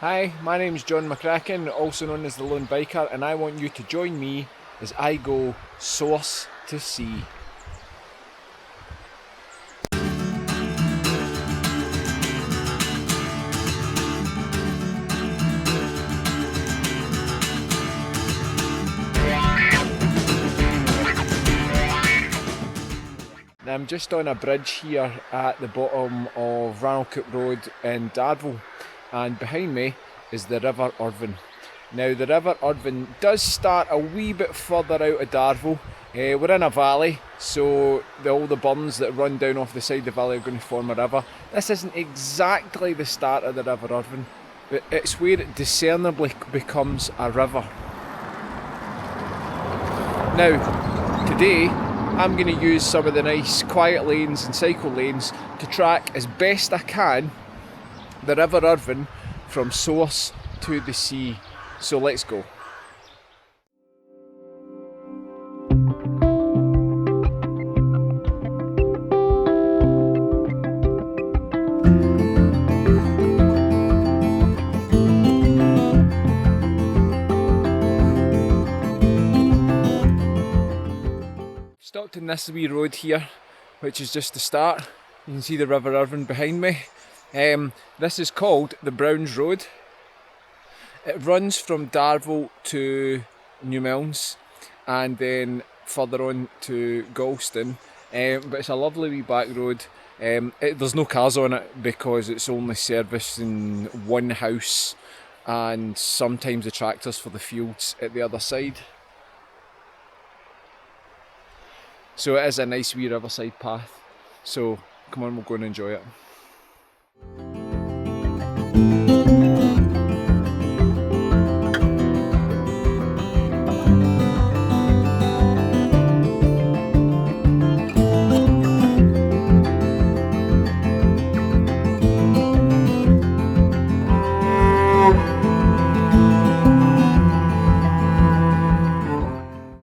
Hi, my name's John McCracken, also known as the Lone Biker, and I want you to join me as I go source to sea. Now I'm just on a bridge here at the bottom of Ranelcote Road in Darvel, and behind me is the River Irvine. Now the River Irvine does start a wee bit further out of Darvel. We're in a valley, so all the burns that run down off the side of the valley are going to form a river. This isn't exactly the start of the River Irvine, but it's where it discernibly becomes a river. Now, today I'm going to use some of the nice quiet lanes and cycle lanes to track as best I can the River Irvine from source to the sea. So let's go. Stopped in this wee road here, which is just the start. You can see the River Irvine behind me. This is called the Browns Road. It runs from Darvel to Newmilns and then further on to Galston, but it's a lovely wee back road. There's no cars on it because it's only servicing one house and sometimes the tractors for the fields at the other side. So it is a nice wee riverside path, so come on, we'll go and enjoy it.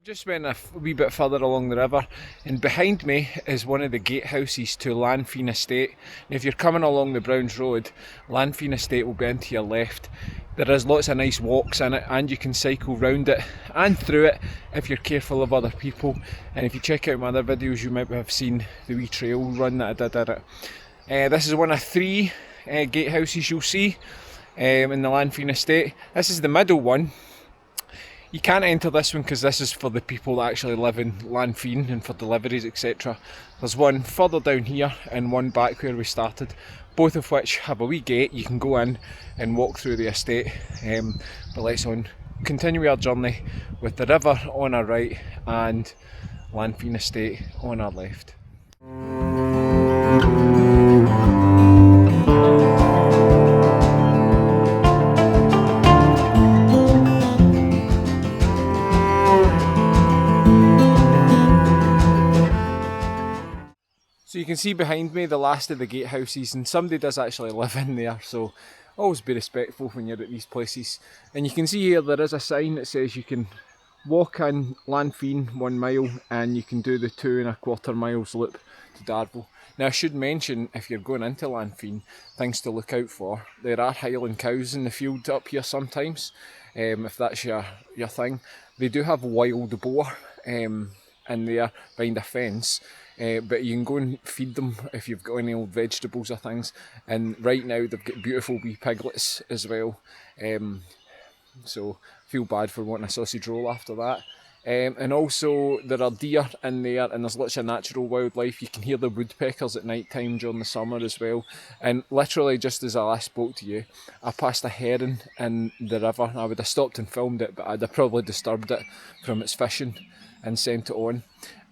Just went a wee bit further along the river, and behind me is one of the gatehouses to Lanfine Estate. Now, if you're coming along the Browns Road, Lanfine Estate will be into your left. There is lots of nice walks in it, and you can cycle round it and through it if you're careful of other people. And if you check out my other videos, you might have seen the wee trail run that I did at it. This is one of three gatehouses you'll see in the Lanfine Estate. This is the middle one. You can't enter this one because this is for the people that actually live in Lanfine and for deliveries, etc. There's one further down here and one back where we started, both of which have a wee gate. You can go in and walk through the estate, but let's continue our journey with the river on our right and Lanfine Estate on our left. So you can see behind me the last of the gatehouses, and somebody does actually live in there, so always be respectful when you're at these places. And you can see here there is a sign that says you can walk in Lanfine 1 mile and you can do the 2.25 miles loop to Darvel. Now I should mention, if you're going into Lanfine, things to look out for. There are Highland cows in the field up here sometimes, if that's your thing. They do have wild boar in there behind a fence. But you can go and feed them if you've got any old vegetables or things. And right now they've got beautiful wee piglets as well. So feel bad for wanting a sausage roll after that. And also there are deer in there, and there's lots of natural wildlife. You can hear the woodpeckers at night time during the summer as well. And literally just as I last spoke to you, I passed a heron in the river. I would have stopped and filmed it, but I'd have probably disturbed it from its fishing and sent it on.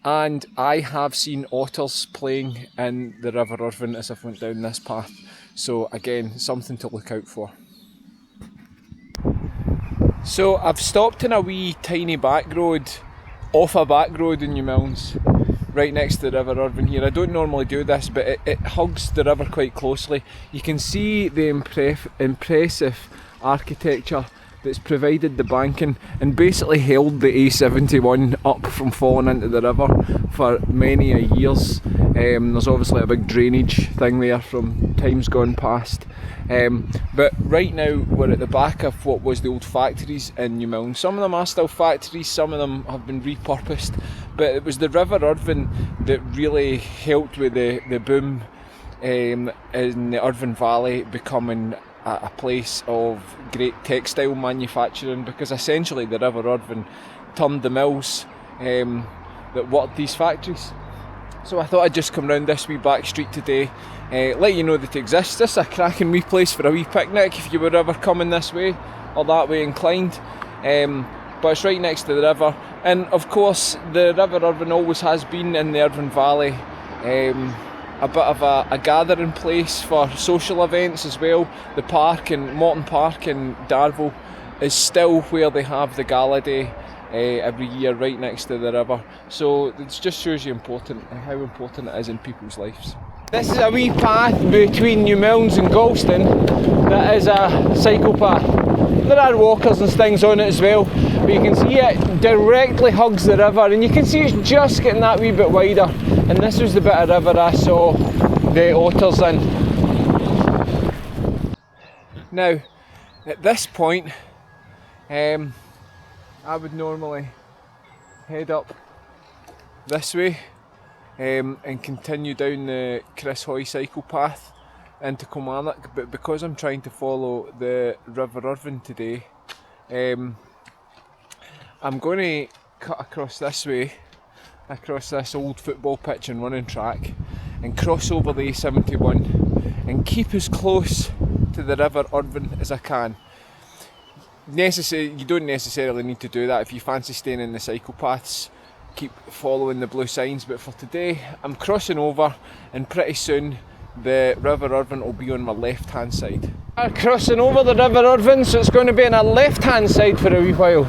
And I have seen otters playing in the River Irvine as I've went down this path. So again, something to look out for. So I've stopped in a wee tiny back road, off a back road in Newmilns, right next to the River Irvine here. I don't normally do this, but it hugs the river quite closely. You can see the impressive architecture that's provided the banking and basically held the A71 up from falling into the river for many years. There's obviously a big drainage thing there from times gone past. But right now we're at the back of what was the old factories in Newmilns. Some of them are still factories, some of them have been repurposed, but it was the River Irvine that really helped with the boom in the Irvine Valley becoming a place of great textile manufacturing, because essentially the River Irvine turned the mills that worked these factories. So I thought I'd just come round this wee back street today, let you know that it exists. This is a cracking wee place for a wee picnic if you were ever coming this way or that way inclined. But it's right next to the river, and of course the River Irvine always has been in the Irvine Valley a bit of a gathering place for social events as well. The park in Morton Park in Darvel is still where they have the gala day every year, right next to the river. So it just shows you how important it is in people's lives. This is a wee path between Newmilns and Galston that is a cycle path. There are walkers and things on it as well, but you can see it directly hugs the river, and you can see it's just getting that wee bit wider. And this was the bit of river I saw the otters in. Now, at this point, I would normally head up this way and continue down the Chris Hoy cycle path into Kilmarnock, but because I'm trying to follow the River Irvine today, I'm going to cut across this way, across this old football pitch and running track, and cross over the A71 and keep as close to the River Irvine as I can. You don't necessarily need to do that. If you fancy staying in the cycle paths, keep following the blue signs, but for today I'm crossing over, and pretty soon the River Irvine will be on my left hand side. I'm crossing over the River Irvine, so it's going to be on our left hand side for a wee while.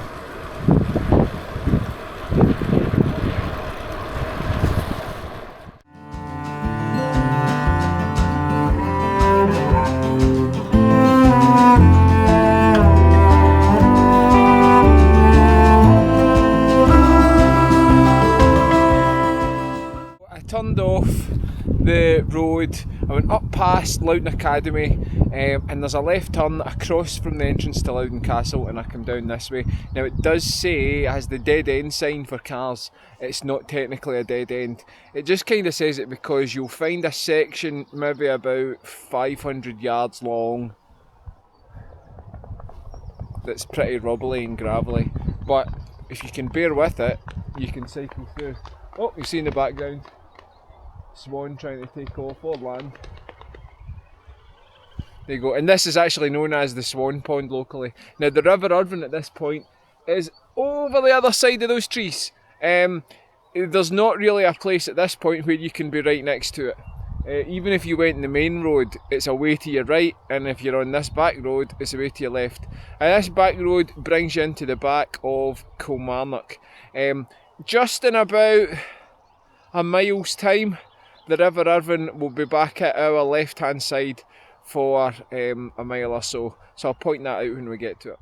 Turned off the road, I went up past Loudon Academy, and there's a left turn across from the entrance to Loudon Castle, and I come down this way. Now it does say it has the dead end sign for cars. It's not technically a dead end. It just kind of says it because you'll find a section maybe about 500 yards long that's pretty rubbly and gravelly, but if you can bear with it, you can cycle through. Oh, you see in the background swan trying to take off or land. There you go, and this is actually known as the Swan Pond locally. Now the River Irvine at this point is over the other side of those trees. There's not really a place at this point where you can be right next to it. Even if you went in the main road, it's away to your right, and if you're on this back road, it's away to your left. And this back road brings you into the back of Kilmarnock. Just in about a mile's time, the River Irvine will be back at our left hand side for a mile or so. So I'll point that out when we get to it.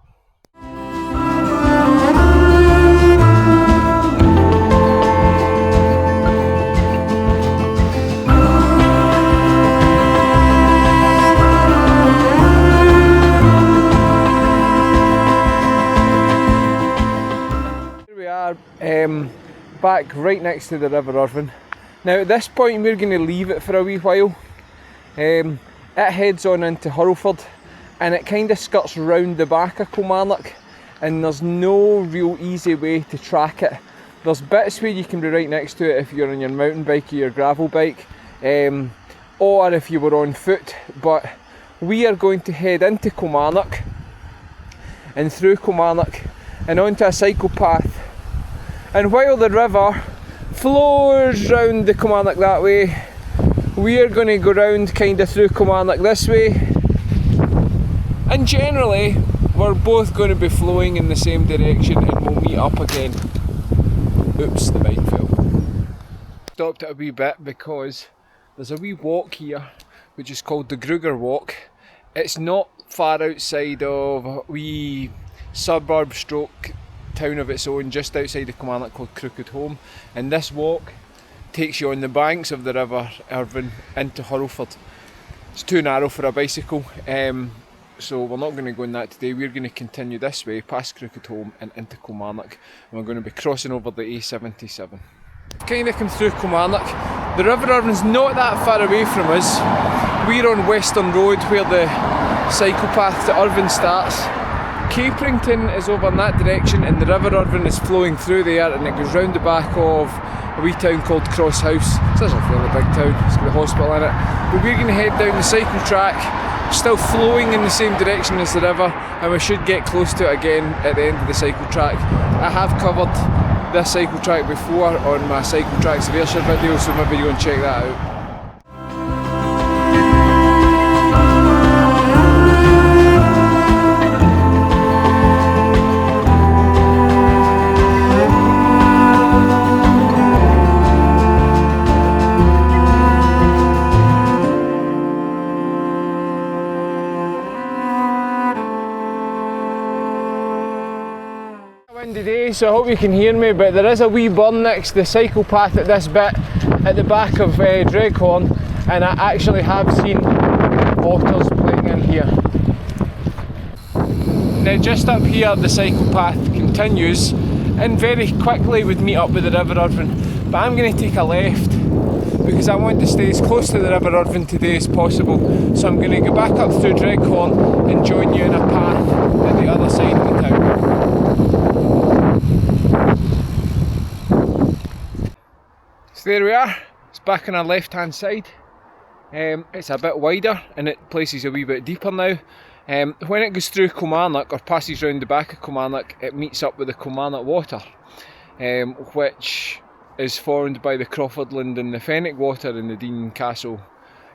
Here we are, back right next to the River Irvine. Now at this point we're going to leave it for a wee while. It heads on into Hurlford, and it kind of skirts round the back of Kilmarnock, and there's no real easy way to track it. There's bits where you can be right next to it if you're on your mountain bike or your gravel bike, or if you were on foot, but we are going to head into Kilmarnock and through Kilmarnock and onto a cycle path, and while the river flows round the Kilmarnock that way, we are going to go round kind of through Kilmarnock this way, and generally we're both going to be flowing in the same direction, and we'll meet up again. Oops, the bike fell. Stopped it a wee bit because there's a wee walk here which is called the Gruger Walk. It's not far outside of a wee suburb stroke town of its own just outside of Kilmarnock called Crooked Home, and this walk takes you on the banks of the River Irvine into Hurlford. It's too narrow for a bicycle, so we're not going to go in that today. We're going to continue this way past Crooked Holme and into Kilmarnock, and we're going to be crossing over the A77. Kind of come through Kilmarnock. The River Irvine's not that far away from us. We're on Western Road where the cycle path to Irvine starts. Caprington is over in that direction, and the River Irvine is flowing through there, and it goes round the back of a wee town called Cross House. It's a fairly big town, it's got a hospital in it. But we're going to head down the cycle track, still flowing in the same direction as the river, and we should get close to it again at the end of the cycle track. I have covered this cycle track before on my Cycle Tracks of Ayrshire video, so maybe you go and check that out. Today, so I hope you can hear me, but there is a wee burn next to the cycle path at this bit at the back of Dreghorn, and I actually have seen otters playing in here. Now just up here the cycle path continues and very quickly would meet up with the River Irvine, but I'm going to take a left because I want to stay as close to the River Irvine today as possible, so I'm going to go back up through Dreghorn and join you in a path at the other side of the town. So there we are, it's back on our left hand side. It's a bit wider and it places a wee bit deeper now. When it goes through Kilmarnock or passes round the back of Kilmarnock, it meets up with the Kilmarnock water, which is formed by the Crawfordland and the Fenwick water in the Dean Castle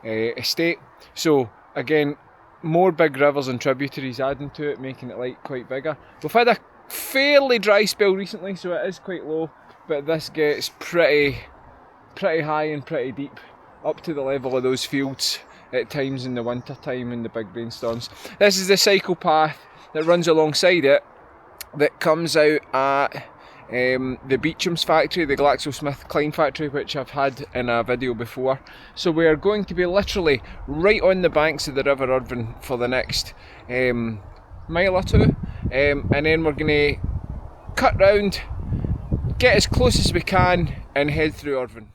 estate. So again, more big rivers and tributaries adding to it, making it like quite bigger. We've had a fairly dry spell recently, so it is quite low, but this gets pretty high and pretty deep, up to the level of those fields at times in the winter time in the big rainstorms. This is the cycle path that runs alongside it that comes out at the Beecham's factory, the GlaxoSmithKline factory, which I've had in a video before. So we're going to be literally right on the banks of the River Irvine for the next mile or two, and then we're going to cut round, get as close as we can and head through Irvine.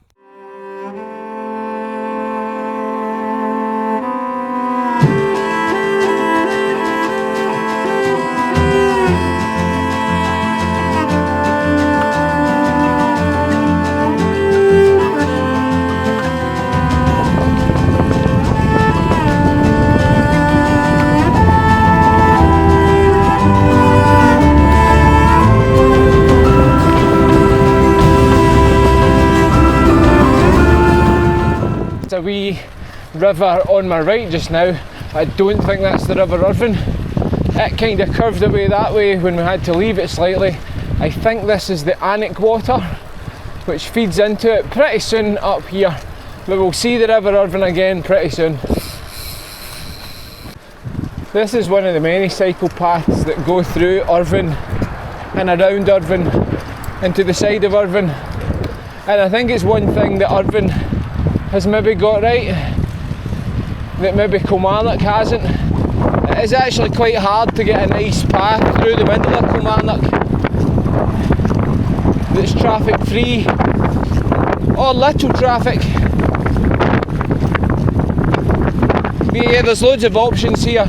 A wee river on my right just now. I don't think that's the River Irvine. It kind of curved away that way when we had to leave it slightly. I think this is the Alnwick water which feeds into it pretty soon up here, but we'll see the River Irvine again pretty soon. This is one of the many cycle paths that go through Irvine and around Irvine and to the side of Irvine, and I think it's one thing that Irvine has maybe got right that maybe Kilmarnock hasn't. It is actually quite hard to get a nice path through the middle of Kilmarnock that's traffic free or little traffic. But yeah, there's loads of options here.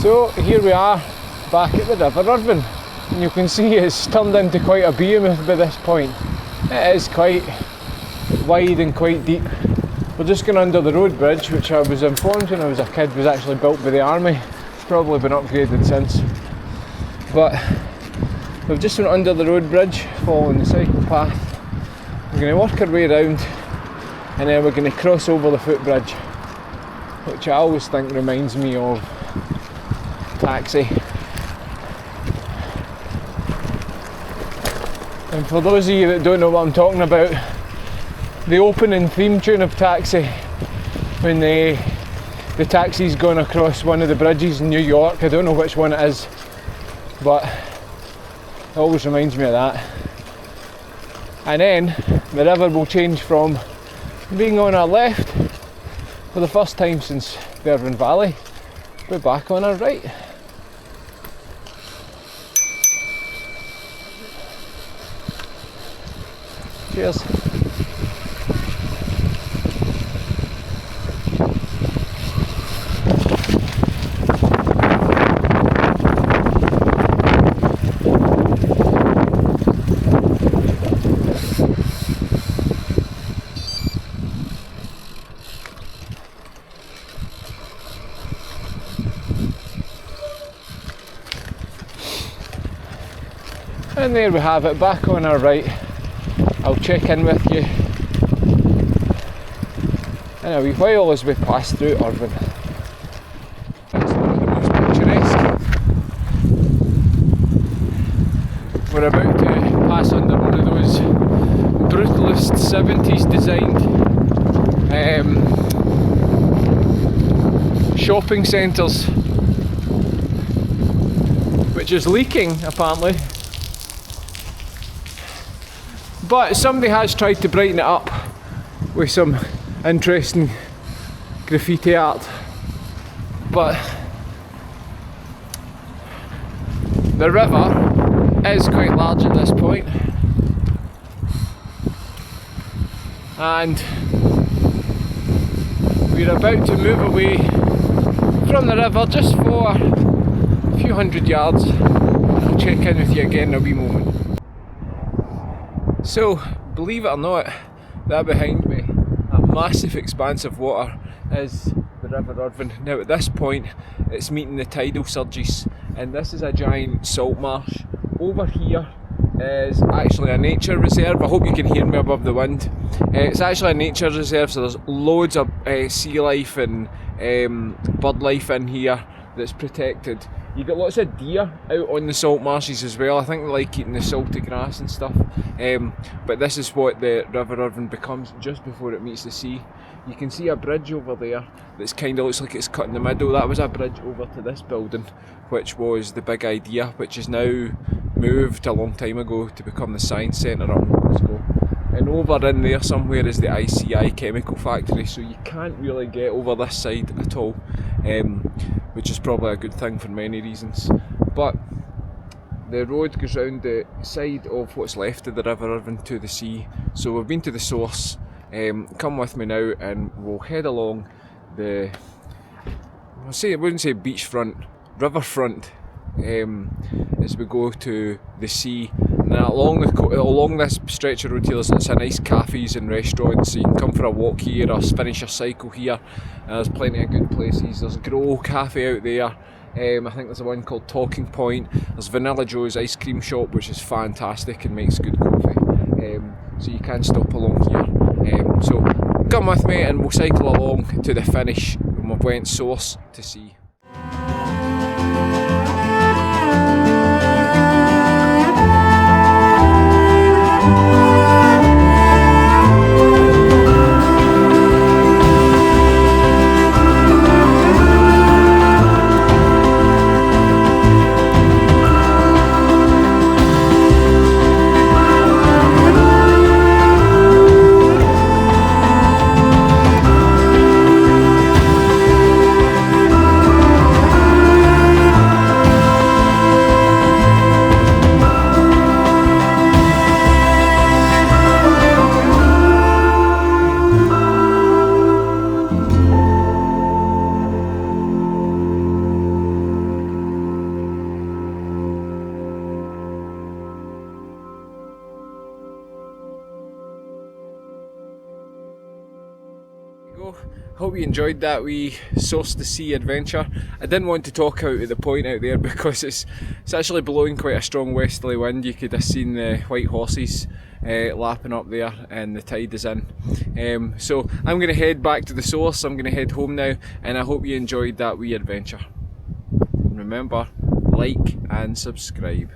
So here we are back at the River Irvine, and you can see it's turned into quite a behemoth by this point. It is quite wide and quite deep. We're just going under the road bridge, which I was informed when I was a kid was actually built by the army. It's probably been upgraded since. But we've just went under the road bridge, following the cycle path. We're going to work our way around, and then we're going to cross over the footbridge, which I always think reminds me of Taxi. And for those of you that don't know what I'm talking about, the opening theme tune of Taxi, when the taxi's going across one of the bridges in New York, I don't know which one it is, but it always reminds me of that. and then the river will change from being on our left for the first time since the Irvine Valley, we're back on our right. Cheers. And there we have it, back on our right. I'll check in with you in a wee while as we pass through Irvine. That's not the most picturesque. We're about to pass under one of those brutalist 70s designed shopping centres, which is leaking apparently. But somebody has tried to brighten it up with some interesting graffiti art. But the river is quite large at this point, and we're about to move away from the river just for a few hundred yards. I'll check in with you again in a wee moment. So, believe it or not, that behind me, that massive expanse of water, is the River Irvine. Now at this point it's meeting the tidal surges, and this is a giant salt marsh. Over here is actually a nature reserve. I hope you can hear me above the wind. It's actually a nature reserve, so there's loads of sea life and bird life in here that's protected. You get lots of deer out on the salt marshes as well. I think they like eating the salty grass and stuff. But this is what the River Irvine becomes just before it meets the sea. You can see a bridge over there that's kind of looks like it's cut in the middle. That was a bridge over to this building, which was the big idea, which is now moved a long time ago to become the science centre up in Glasgow. And over in there somewhere is the ICI chemical factory, so you can't really get over this side at all, which is probably a good thing for many reasons. But the road goes round the side of what's left of the River Irvine to the sea. So we've been to the source. Come with me now and we'll head along the, I wouldn't say beachfront, riverfront, as we go to the sea. And along this stretch of road here there's some nice cafes and restaurants, so you can come for a walk here or finish your cycle here. There's plenty of good places. There's a Grow Cafe out there. I think there's a one called Talking Point. There's Vanilla Joe's ice cream shop, which is fantastic and makes good coffee. So you can stop along here. So come with me and we'll cycle along to the finish when we've went source to sea. Hope you enjoyed that wee source to sea adventure. I didn't want to talk out at the point out there because it's actually blowing quite a strong westerly wind. You could have seen the white horses lapping up there and the tide is in. So I'm going to head back to the source. I'm going to head home now, and I hope you enjoyed that wee adventure. Remember, like and subscribe.